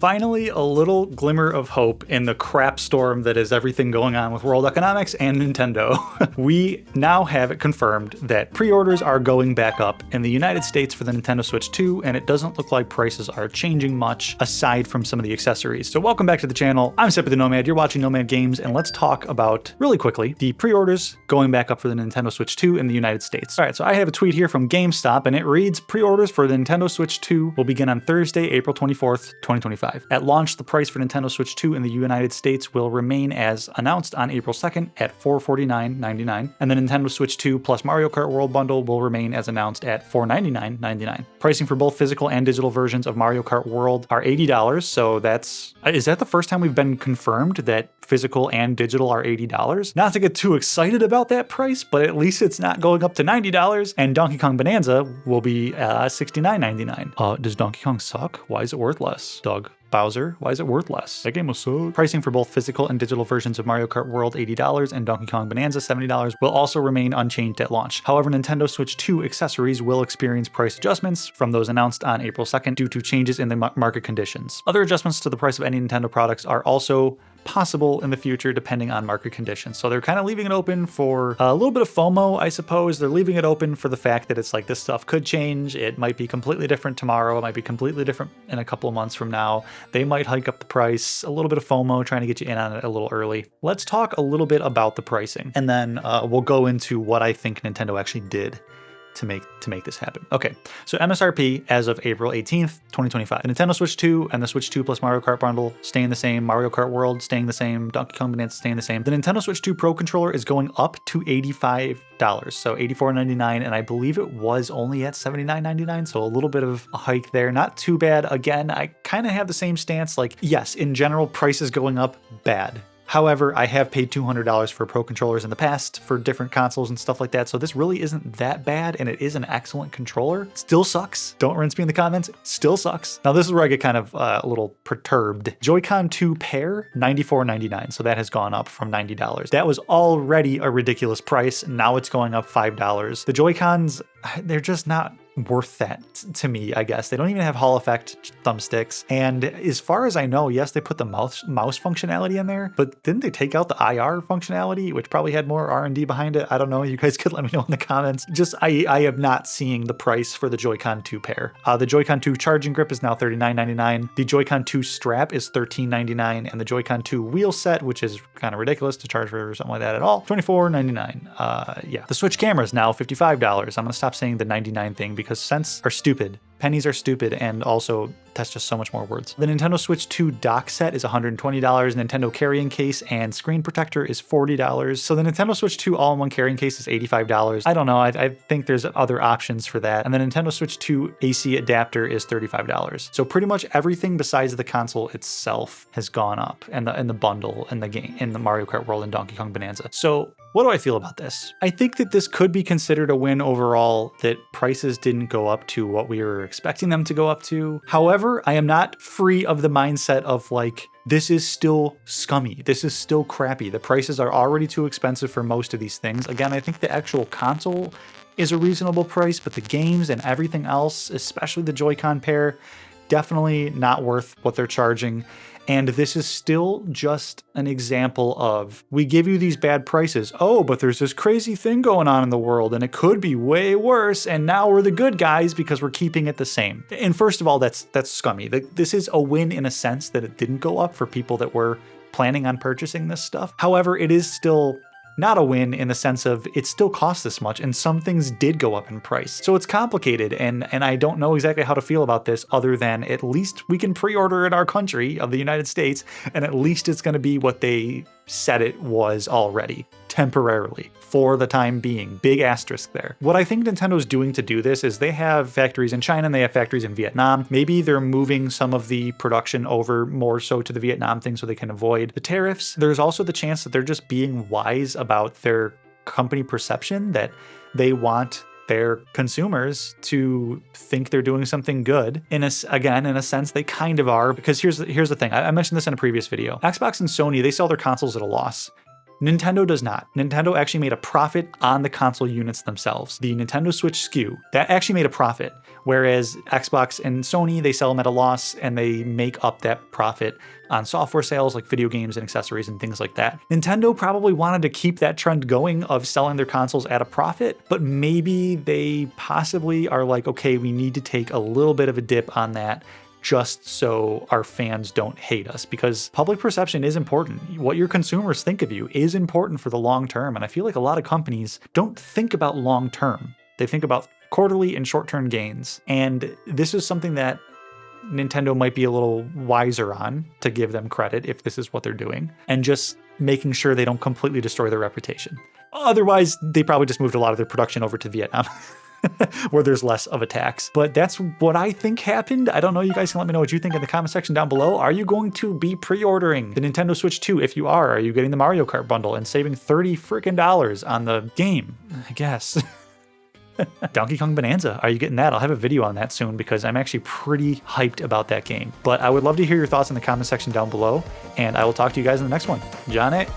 Finally, a little glimmer of hope in the crap storm that is everything going on with world economics and Nintendo. We now have it confirmed that pre-orders are going back up in the United States for the Nintendo Switch 2, and it doesn't look like prices are changing much aside from some of the accessories. So welcome back to the channel. I'm Sippy the Nomad, you're watching Nomad Games, and let's talk about, really quickly, the pre-orders going back up for the Nintendo Switch 2 in the United States. All right, so I have a tweet here from Gamestop, and it reads, pre-orders for the Nintendo Switch 2 will begin on Thursday, April 24th, 2025. At launch, the price for Nintendo Switch 2 in the United States will remain as announced on April 2nd at $449.99, and the Nintendo Switch 2 plus Mario Kart World bundle will remain as announced at $499.99. Pricing for both physical and digital versions of Mario Kart World are $80, so is that the first time we've been confirmed that physical and digital are $80? Not to get too excited about that price, but at least it's not going up to $90, and Donkey Kong Bonanza will be $69.99. Does Donkey Kong suck? Why is it worth less? Doug. Bowser, why is it worth less? That game was so... Pricing for both physical and digital versions of Mario Kart World $80 and Donkey Kong Bonanza $70 will also remain unchanged at launch. However, Nintendo Switch 2 accessories will experience price adjustments from those announced on April 2nd due to changes in the market conditions. Other adjustments to the price of any Nintendo products are also possible in the future depending on market conditions. So they're kind of leaving it open for a little bit of FOMO, I suppose. They're leaving it open for the fact that it's like this stuff could change. It might be completely different tomorrow. It might be completely different in a couple of months from now. They might hike up the price, a little bit of FOMO, trying to get you in on it a little early. Let's talk a little bit about the pricing, and then we'll go into what I think Nintendo actually did to make this happen. Okay, so MSRP as of April 18th, 2025. The Nintendo Switch 2 and the Switch 2 plus Mario Kart bundle staying the same, Mario Kart World staying the same, Donkey Kong Bonanza staying the same. The Nintendo Switch 2 Pro controller is going up to $85, so $84.99, and I believe it was only at $79.99, so a little bit of a hike there. Not too bad. Again, I kind of have the same stance, like, yes, in general, prices going up, bad. However, I have paid $200 for Pro controllers in the past for different consoles and stuff like that, so this really isn't that bad, and it is an excellent controller. Still sucks. Don't rinse me in the comments. Still sucks. Now, this is where I get kind of a little perturbed. Joy-Con 2 pair, $94.99, so that has gone up from $90. That was already a ridiculous price. Now it's going up $5. The Joy-Cons, they're just not worth that to me, I guess. They don't even have Hall effect thumbsticks. And as far as I know, yes, they put the mouse functionality in there, but didn't they take out the IR functionality, which probably had more R&D behind it? I don't know. You guys could let me know in the comments. Just, I am not seeing the price for the Joy-Con 2 pair. The Joy-Con 2 charging grip is now $39.99. The Joy-Con 2 strap is $13.99. And the Joy-Con 2 wheel set, which is kind of ridiculous to charge for something like that at all, $24.99. Yeah. The Switch camera is now $55. I'm going to stop saying the 99 thing because cents are stupid. Pennies are stupid, and also that's just so much more words. The Nintendo Switch 2 dock set is $120, Nintendo carrying case and screen protector is $40. So the Nintendo Switch 2 all-in-one carrying case is $85. I don't know, I think there's other options for that. And the Nintendo Switch 2 AC adapter is $35. So pretty much everything besides the console itself has gone up, and the bundle and the game in the Mario Kart World and Donkey Kong Bonanza. So what do I feel about this? I think that this could be considered a win overall, that prices didn't go up to what we were expecting them to go up to. However, I am not free of the mindset of like, this is still scummy. This is still crappy. The prices are already too expensive for most of these things. Again, I think the actual console is a reasonable price, but the games and everything else, especially the Joy-Con pair, definitely not worth what they're charging. And this is still just an example of, we give you these bad prices. Oh, but there's this crazy thing going on in the world and it could be way worse. And now we're the good guys because we're keeping it the same. And first of all, that's scummy. This is a win in a sense that it didn't go up for people that were planning on purchasing this stuff. However, it is still not a win in the sense of it still costs this much, and some things did go up in price. So it's complicated, and I don't know exactly how to feel about this other than at least we can pre-order in our country of the United States, and at least it's going to be what they said it was already, temporarily, for the time being. Big asterisk there. What I think Nintendo's doing to do this is they have factories in China and they have factories in Vietnam. Maybe they're moving some of the production over more so to the Vietnam thing so they can avoid the tariffs. There's also the chance that they're just being wise about their company perception, that they want their consumers to think they're doing something good. In a sense, they kind of are, because here's the thing. I mentioned this in a previous video. Xbox and Sony, they sell their consoles at a loss. Nintendo does not. Nintendo actually made a profit on the console units themselves. The Nintendo Switch SKU, that actually made a profit, whereas Xbox and Sony, they sell them at a loss and they make up that profit on software sales like video games and accessories and things like that. Nintendo probably wanted to keep that trend going of selling their consoles at a profit, but maybe they possibly are like, okay, we need to take a little bit of a dip on that just so our fans don't hate us, because public perception is important. What your consumers think of you is important for the long term. And I feel like a lot of companies don't think about long term. They think about quarterly and short-term gains. And this is something that Nintendo might be a little wiser on, to give them credit if this is what they're doing, and just making sure they don't completely destroy their reputation. Otherwise, they probably just moved a lot of their production over to Vietnam. Where there's less of a tax. But that's what I think happened. I don't know. You guys can let me know what you think in the comment section down below. Are you going to be pre-ordering the Nintendo Switch 2? If you are you getting the Mario Kart bundle and saving $30 freaking on the game? I guess. Donkey Kong Bonanza, are you getting that? I'll have a video on that soon because I'm actually pretty hyped about that game. But I would love to hear your thoughts in the comment section down below, and I will talk to you guys in the next one. John it.